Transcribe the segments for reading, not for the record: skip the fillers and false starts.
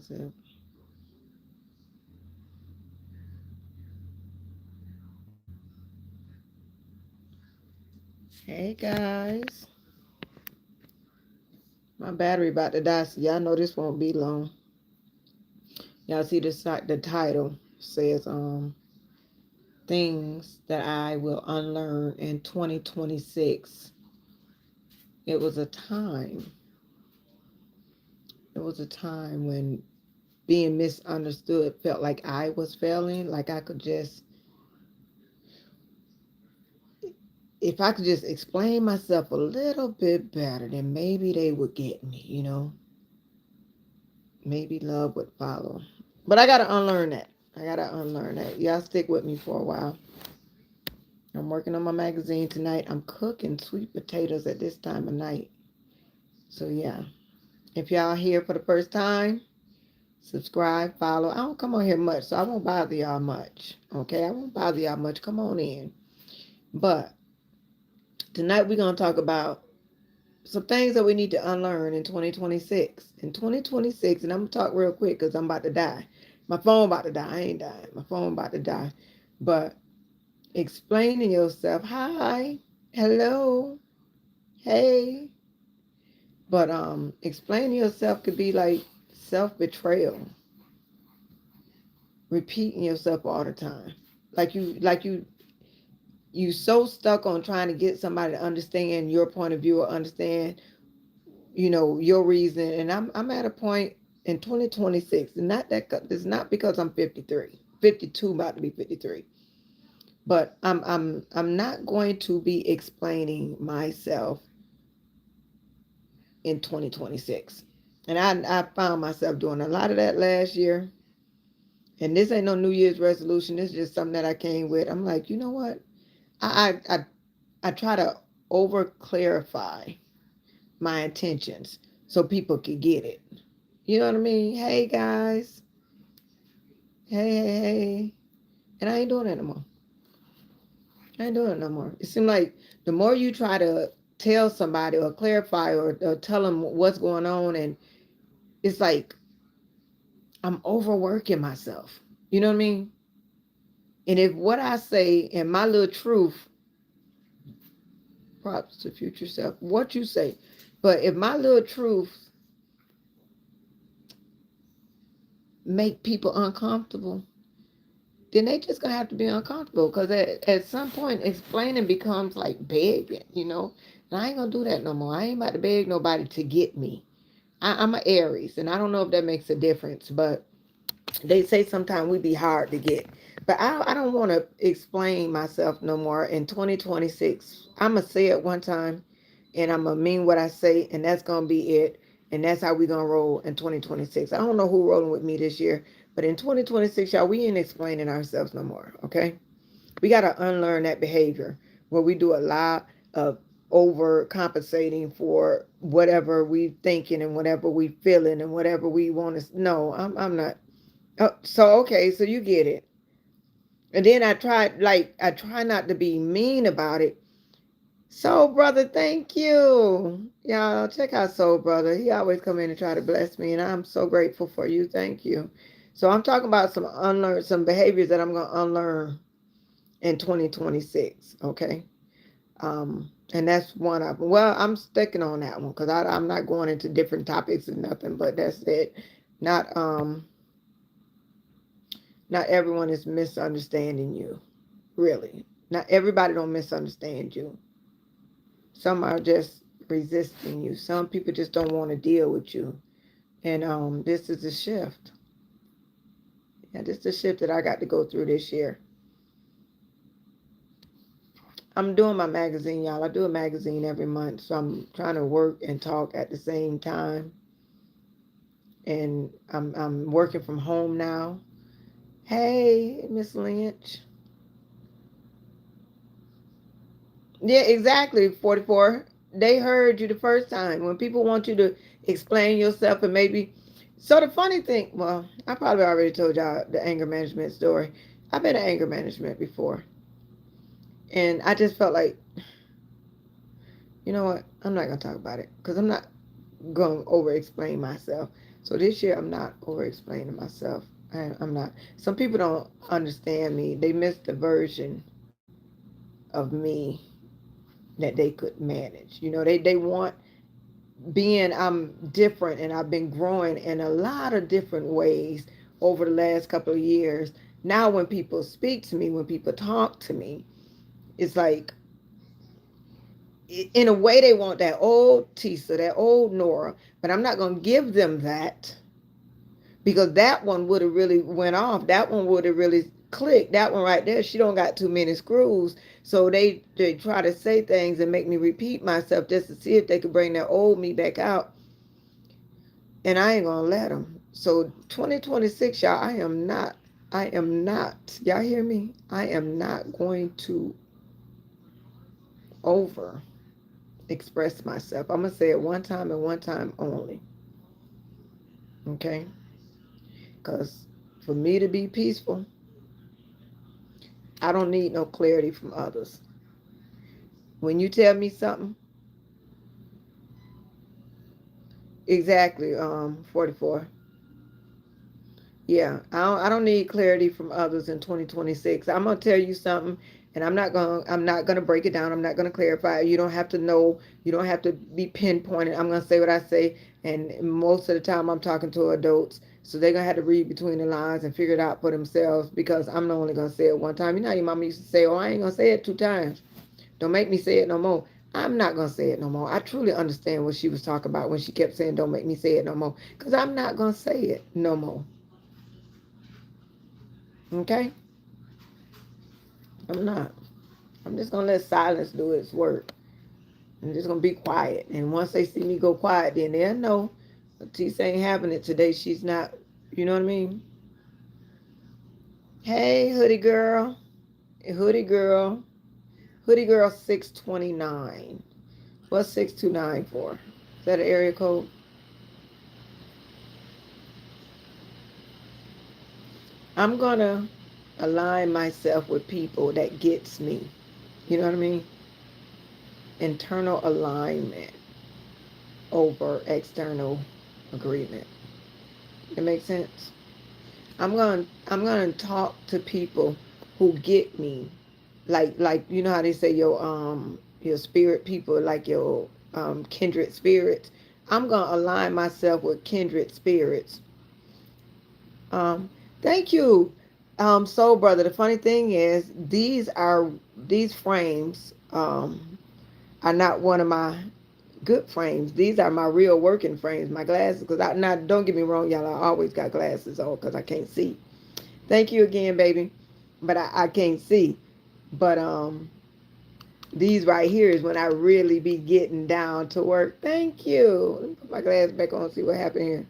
was it? Hey guys, my battery about to die, so y'all know this won't be long. Y'all see the title says things that I will unlearn in 2026. It was a time. It was a time when being misunderstood felt like I was failing, like I could just, if I could just explain myself a little bit better, then maybe they would get me. Maybe love would follow. But I gotta unlearn that. I gotta unlearn that. Y'all stick with me for a while. I'm working on my magazine tonight. I'm cooking sweet potatoes at this time of night. So yeah. If y'all here for the first time, subscribe, follow. I don't come on here much, so I won't bother y'all much. Okay, I won't bother y'all much. Come on in. But tonight we're gonna talk about some things that we need to unlearn in 2026. In 2026, and I'm gonna talk real quick because I'm about to die. My phone about to die. I ain't dying. My phone about to die. But explaining yourself, hi, hello, hey. But explaining yourself could be like self-betrayal, repeating yourself all the time. Like you so stuck on trying to get somebody to understand your point of view or understand, your reason. And I'm at a point in 2026, and not that it's not because I'm 53, 52, about to be 53. But I'm not going to be explaining myself in 2026. And I found myself doing a lot of that last year. And this ain't no New Year's resolution. This is just something that I came with. I'm like, you know what? I try to over clarify my intentions so people could get it. You know what I mean? Hey guys. Hey, hey, hey. And I ain't doing that no more. I ain't doing it no more. It seems like the more you try to tell somebody or clarify or tell them what's going on, and it's like I'm overworking myself. You know what I mean? And if what I say and my little truth, props to future self, what you say, but if my little truth make people uncomfortable, then they just gonna have to be uncomfortable because at some point explaining becomes like begging. And I ain't gonna do that no more. I ain't about to beg nobody to get me. I'm an Aries, and I don't know if that makes a difference, but they say sometimes we be hard to get. But I don't want to explain myself no more in 2026. I'm going to say it one time, and I'm going to mean what I say, and that's going to be it. And that's how we going to roll in 2026. I don't know who rolling with me this year, but in 2026, y'all, we ain't explaining ourselves no more, okay? We got to unlearn that behavior where we do a lot of overcompensating for whatever we thinking and whatever we feeling and whatever we want to. No, I'm not. Oh, so okay, so you get it. And then I try not to be mean about it. Soul brother, thank you. Y'all check out Soul brother. He always come in and try to bless me, and I'm so grateful for you. Thank you. So I'm talking about some behaviors that I'm gonna unlearn in 2026. Okay. And that's one of them. Well, I'm sticking on that one because I'm not going into different topics and nothing, but that's it. Not not everyone is misunderstanding you, really. Not everybody don't misunderstand you. Some are just resisting you. Some people just don't want to deal with you. And this is a shift. Yeah, this is a shift that I got to go through this year. I'm doing my magazine, y'all. I do a magazine every month, so I'm trying to work and talk at the same time. And I'm working from home now. Hey, Miss Lynch. Yeah, exactly. 44. They heard you the first time. When people want you to explain yourself and maybe. So the funny thing, well, I probably already told y'all the anger management story. I've been in anger management before. And I just felt like, you know what? I'm not going to talk about it because I'm not going to over explain myself. So this year I'm not over explaining myself. I'm not. Some people don't understand me. They miss the version of me that they could manage. They want being I'm different, and I've been growing in a lot of different ways over the last couple of years. Now when people speak to me, when people talk to me, it's like in a way they want that old Tisa, that old Nora, but I'm not going to give them that, because that one would have really went off. That one would have really clicked. That one right there, she don't got too many screws. So they try to say things and make me repeat myself just to see if they could bring that old me back out, and I ain't gonna let them. So 2026, y'all, I am not, y'all hear me? I am not going to over express myself. I'm gonna say it one time and one time only. Okay? Because for me to be peaceful, I don't need no clarity from others. When you tell me something, exactly, 44. Yeah, I don't need clarity from others in 2026. I'm gonna tell you something, and I'm not gonna break it down. I'm not gonna clarify. You don't have to know. You don't have to be pinpointed. I'm gonna say what I say, and most of the time I'm talking to adults, so they're gonna have to read between the lines and figure it out for themselves, because I'm not only gonna say it one time. You know how your mama used to say, "Oh, I ain't gonna say it two times. Don't make me say it no more." I'm not gonna say it no more. I truly understand what she was talking about when she kept saying, "Don't make me say it no more," because I'm not gonna say it no more. Okay? I'm not. I'm just gonna let silence do its work. I'm just gonna be quiet. And once they see me go quiet, then they'll know Tisa ain't having it today. She's not, you know what I mean? Hey, hoodie girl. Hoodie girl. Hoodie girl 629. What's 629 for? Is that an area code? I'm gonna align myself with people that gets me. You know what I mean? Internal alignment over external agreement. It makes sense. I'm gonna talk to people who get me, like you know how they say your spirit people, like your kindred spirits. I'm gonna align myself with kindred spirits. Um, Thank you, soul brother. The funny thing is, these frames are not one of my good frames. These are my real working frames, my glasses. Because I not don't get me wrong, y'all. I always got glasses on because I can't see. Thank you again, baby. But I can't see. But these right here is when I really be getting down to work. Thank you. Let me put my glasses back on and see what happened here.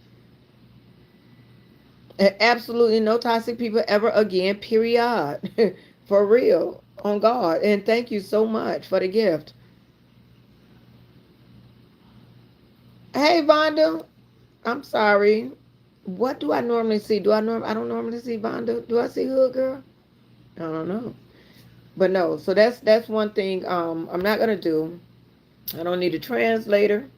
Absolutely no toxic people ever again, period. For real. On God. And thank you so much for the gift. Hey, Vonda. I'm sorry. What do I normally see? I don't normally see Vonda. Do I see Hood Girl? I don't know. But no, so that's one thing I'm not gonna do. I don't need a translator.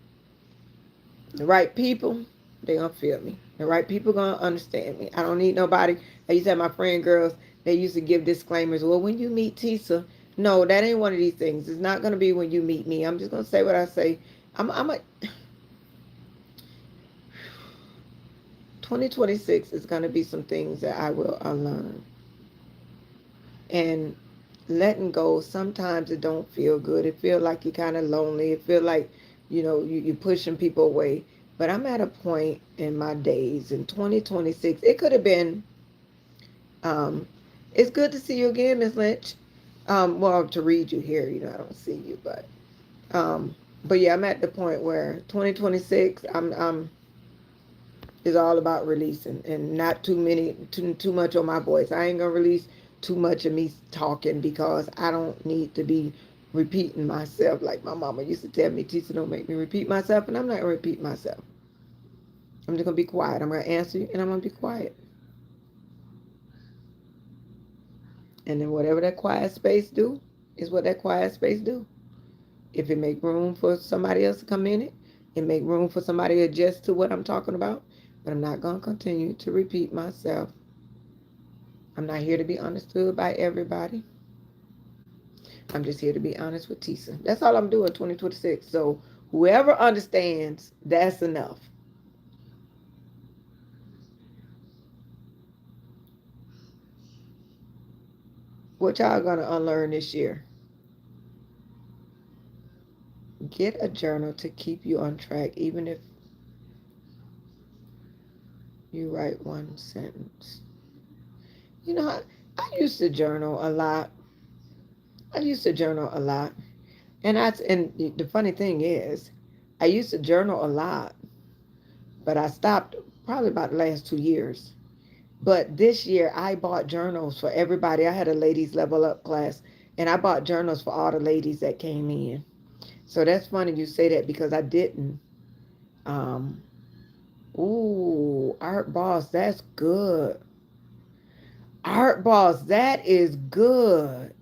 The right people, they gonna feel me. The right people gonna understand me. I don't need nobody. I used to have my friend girls, they used to give disclaimers. Well, when you meet Tisa, no, that ain't one of these things. It's not gonna be when you meet me. I'm just gonna say what I say. I'm a 2026 is gonna be some things that I will unlearn. And letting go, sometimes it don't feel good. It feel like you're kind of lonely. It feel like you're pushing people away. But I'm at a point in my days in 2026. It could have been um it's good to see you again, Miss Lynch. Well, to read you here, I don't see you, um but yeah, I'm at the point where 2026, I'm is all about releasing, and not too much on my voice. I ain't gonna release too much of me talking, because I don't need to be repeating myself like my mama used to tell me, Tisa, don't make me repeat myself, and I'm not gonna repeat myself. I'm just gonna be quiet. I'm gonna answer you and I'm gonna be quiet. And then whatever that quiet space do is what that quiet space do. If it make room for somebody else to come in it make room for somebody to adjust to what I'm talking about, but I'm not going to continue to repeat myself. I'm not here to be understood by everybody. I'm just here to be honest with Tisa. That's all I'm doing 2026. So whoever understands, that's enough. What y'all gonna unlearn this year? Get a journal to keep you on track, even if you write one sentence. You know, I used to journal a lot. I used to journal a lot. And the funny thing is, I used to journal a lot, but I stopped probably about the last 2 years. But this year, I bought journals for everybody. I had a ladies level up class, and I bought journals for all the ladies that came in. So that's funny you say that because I didn't. Um, ooh, Art Boss, that's good. Art Boss, that is good.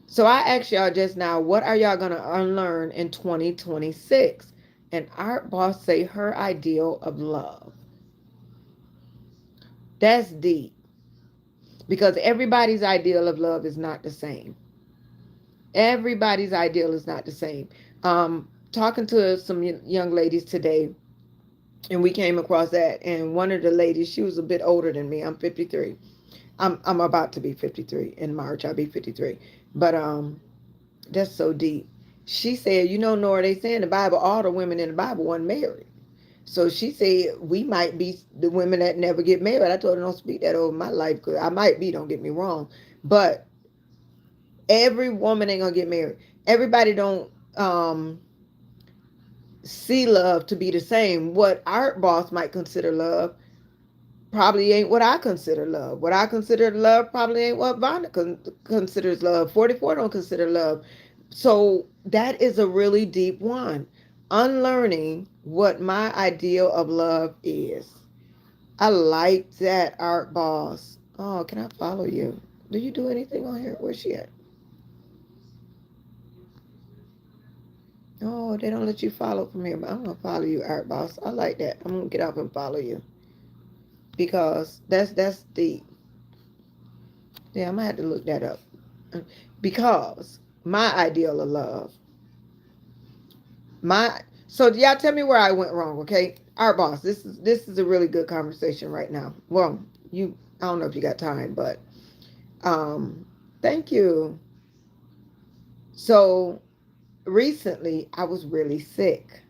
So I asked y'all just now, what are y'all gonna unlearn in 2026? And Art Boss say her ideal of love. That's deep because everybody's ideal of love is not the same. Everybody's ideal is not the same. Talking to some young ladies today, and we came across that, and one of the ladies, she was a bit older than me. I'm 53. I'm about to be 53 in March. I'll be 53. But that's so deep. She said, you know, Nora, they say in the Bible, all the women in the Bible weren't married. So she said, we might be the women that never get married. I told her, don't speak that over my life because I might be, don't get me wrong. But every woman ain't going to get married. Everybody don't see love to be the same. What Art Boss might consider love probably ain't what I consider love. What I consider love probably ain't what Vonda considers love. 44 don't consider love. So that is a really deep one. Unlearning what my ideal of love is. I like that, Art Boss. Oh, can I follow you? Do you do anything on here? Where's she at? Oh, they don't let you follow from here, but I'm gonna follow you, Art Boss. I like that. I'm gonna get up and follow you because that's deep. Yeah, I'm gonna have to look that up. Because my ideal of love, my so y'all tell me where I went wrong, okay? Art Boss, this is a really good conversation right now. Well, you I don't know if you got time, but thank you. So recently I was really sick.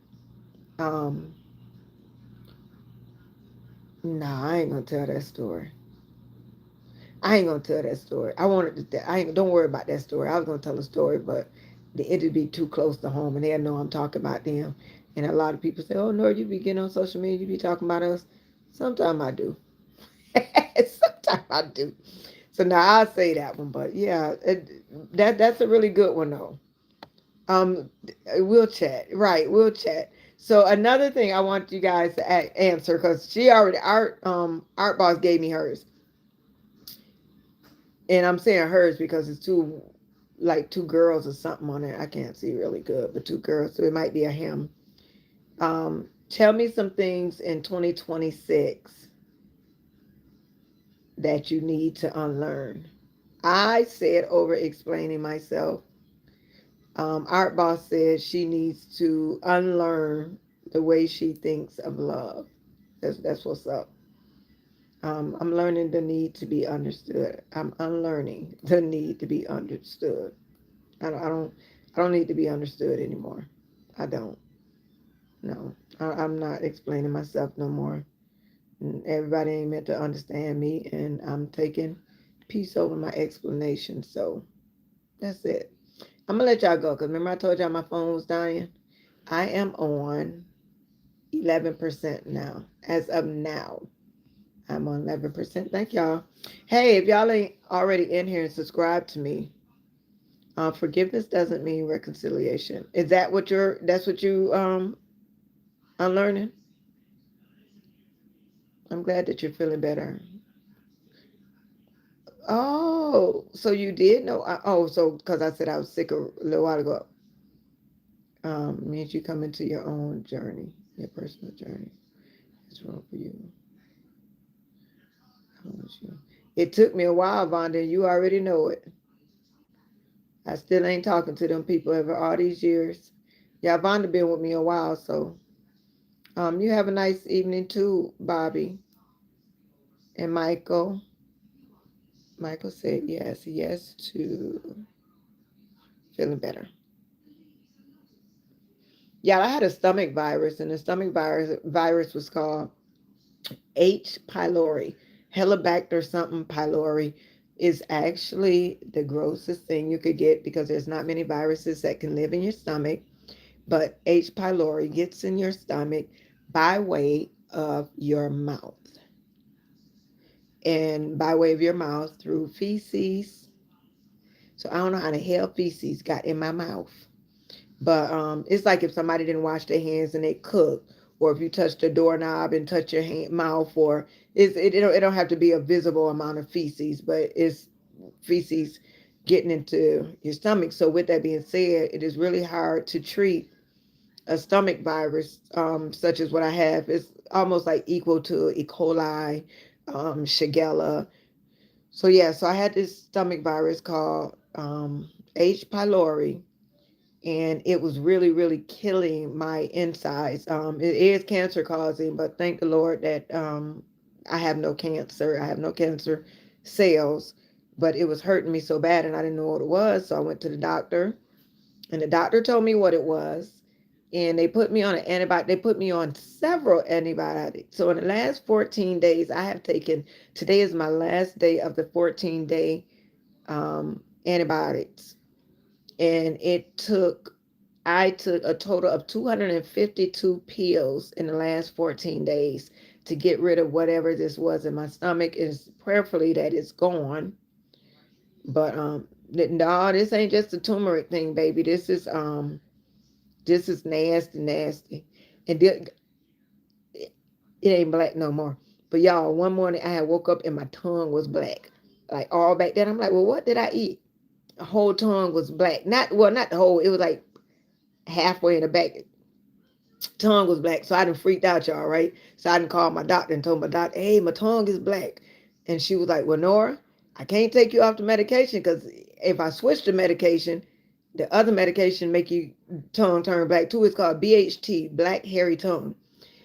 Um nah, I ain't gonna tell that story. I ain't gonna tell that story. I wanted to. I ain't. Don't worry about that story. I was gonna tell a story, but it'd be too close to home, and they'll know I'm talking about them. And a lot of people say, "Oh no, you be getting on social media, you be talking about us." Sometimes I do. Sometimes I do. So now I'll say that one, but yeah, that's a really good one though. We'll chat. Right, we'll chat. So another thing I want you guys to answer because she already Art Boss gave me hers. And I'm saying hers because it's two, like two girls or something on it. I can't see really good, but two girls, so it might be a him. Tell me some things in 2026 that you need to unlearn. I said over explaining myself. Art Boss said she needs to unlearn the way she thinks of love. That's what's up. I'm learning the need to be understood. I'm unlearning the need to be understood. I don't, I don't, I don't need to be understood anymore. I don't. No, I'm not explaining myself no more. Everybody ain't meant to understand me, and I'm taking peace over my explanation. So that's it. I'm gonna let y'all go because remember I told y'all my phone was dying. I am on 11% now. As of now, I'm on 11%. Thank y'all. Hey, if y'all ain't already in here and subscribe to me, forgiveness doesn't mean reconciliation. Is that what that's what you unlearning? I'm glad that you're feeling better. Oh, so you did know? Oh, so because I said I was sick a little while ago, means you come into your own journey, your personal journey. It's wrong for you. It took me a while, Vonda. You already know it. I still ain't talking to them people over all these years. Yeah, Vonda been with me a while, so you have a nice evening too, Bobby and Michael. Michael said yes, yes to feeling better. Yeah, I had a stomach virus, and the stomach virus was called H. pylori. Helicobacter something pylori is actually the grossest thing you could get because there's not many viruses that can live in your stomach. But H. pylori gets in your stomach by way of your mouth. And by way of your mouth through feces. So I don't know how the hell feces got in my mouth. But it's like if somebody didn't wash their hands and they cook, or if you touch the doorknob and touch your mouth, or it don't have to be a visible amount of feces, but it's feces getting into your stomach. So with that being said, it is really hard to treat a stomach virus such as what I have. It's almost like equal to E. coli, Shigella. So yeah, so I had this stomach virus called H. pylori, and it was really, really killing my insides. It is cancer causing, but thank the Lord that I have no cancer. I have no cancer cells, but it was hurting me so bad, and I didn't know what it was. So I went to the doctor, and the doctor told me what it was, and they put me on an antibiotic. They put me on several antibiotics. So in the last 14 days, I have taken. Today is my last day of the 14-day antibiotics, and I took a total of 252 pills in the last 14 days to get rid of whatever this was in my stomach. Is prayerfully that it's gone. But no, this ain't just a turmeric thing, baby. This is nasty, nasty. And it ain't black no more. But y'all, one morning I had woke up and my tongue was black. Like all back then. I'm like, well, what did I eat? The whole tongue was black. Not the whole, it was like halfway in the back. Tongue was black. So I done freaked out, y'all, right? So I done called my doctor and told my doctor, hey, my tongue is black. And she was like, well, Nora, I can't take you off the medication because if I switch the medication, the other medication make you tongue turn black too. It's called BHT, black hairy tongue.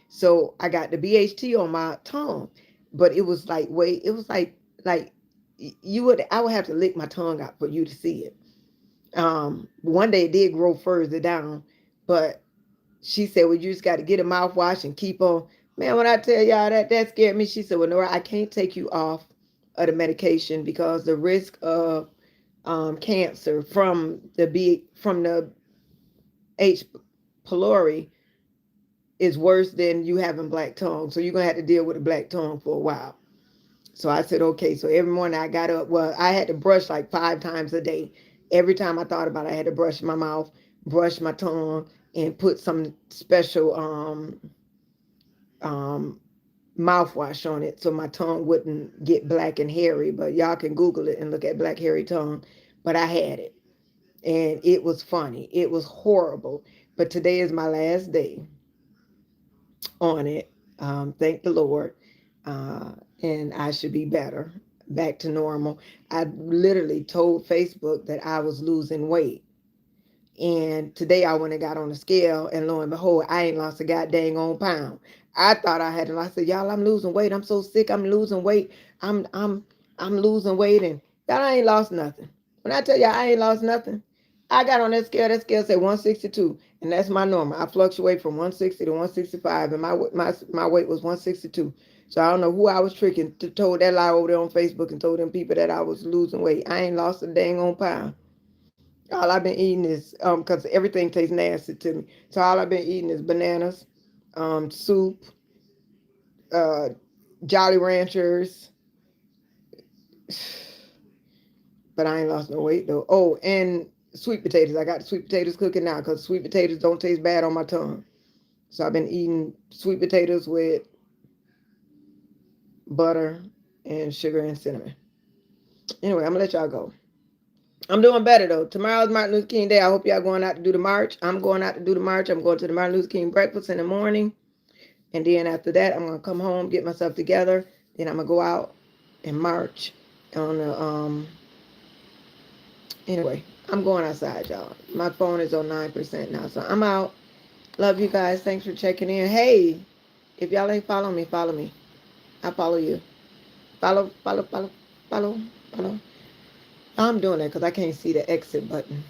So I got the BHT on my tongue, but it was like it was like I would have to lick my tongue out for you to see it. One day it did grow further down, but she said, well, you just got to get a mouthwash and keep on. Man, when I tell y'all that scared me, she said, well, Nora, I can't take you off of the medication because the risk of cancer from the H. pylori is worse than you having black tongue. So you're gonna have to deal with a black tongue for a while. So I said, okay. So every morning I got up. Well, I had to brush like 5 times a day. Every time I thought about it, I had to brush my mouth, brush my tongue, and put some special um, mouthwash on it so my tongue wouldn't get black and hairy. But y'all can Google it and look at black hairy tongue. But I had it, and it was funny. It was horrible. But today is my last day on it. Thank the Lord. Uh, and I should be better, back to normal. I literally told Facebook that I was losing weight. And today I went and got on the scale, and lo and behold, I ain't lost a goddamn on pound. I thought I had, and I said, y'all, I'm losing weight. I'm so sick. I'm losing weight. I'm I'm I'm losing weight, and y'all, I ain't lost nothing. When I tell y'all I ain't lost nothing, I got on that scale. That scale said 162, and that's my normal. I fluctuate from 160 to 165, and my weight was 162. So I don't know who I was tricking to told that lie over there on Facebook and told them people that I was losing weight. I ain't lost a dang on pound. All I've been eating is because everything tastes nasty to me. So all I've been eating is bananas, soup, uh, Jolly Ranchers, but I ain't lost no weight though. Oh, and sweet potatoes. I got the sweet potatoes cooking now because sweet potatoes don't taste bad on my tongue. So I've been eating sweet potatoes with butter and sugar and cinnamon. Anyway, I'm gonna let y'all go. I'm doing better though. Tomorrow's Martin Luther King Day. I hope y'all going out to do the march. I'm going out to do the march. I'm going to the Martin Luther King breakfast in the morning. And then after that, I'm gonna come home, get myself together. Then I'm gonna go out and march on the Anyway, I'm going outside, y'all. My phone is on 9% now, so I'm out. Love you guys. Thanks for checking in. Hey, if y'all ain't follow me, follow me. I follow you. Follow, follow, follow, follow, follow. I'm doing that because I can't see the exit button.